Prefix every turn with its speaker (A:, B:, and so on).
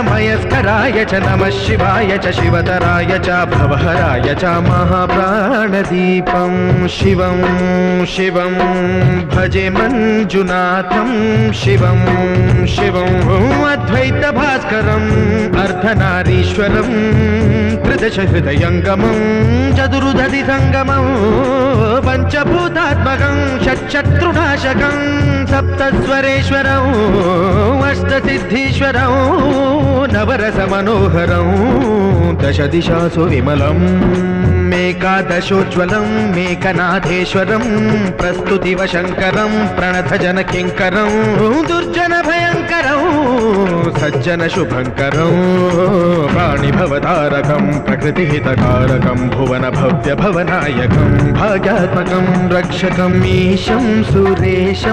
A: मयस्कराय च नमः शिवाय च शिवतराय च भवहराय च महाप्राणदीपं शिवं शिवं भजे मञ्जुनाथं शिवं शिवं अद्वैतभास्करम् अर्धनारीश्वरं त्रिदशहृदयङ्गमं चतुर्दधिसङ्गमं पञ्चभूतात्मकं षट्शत्रुनाशकं सप्तस्वरेश्वरं अष्टसिद्धीश्वरं नवरसमनोहरं दशदिशासु विमलम् मेकादशोज्ज्वलं मेकनाथेश्वरं प्रस्तुतिवशङ्करं प्रणतजनकिङ्करं दुर्जनभयङ्करं सज्जनशुभङ्करं प्राणिभवतारकं प्रकृतिहितकारकं भुवनभव्यभवनायकं भाग्यात्मकं रक्षकम् ईशं सुरेशं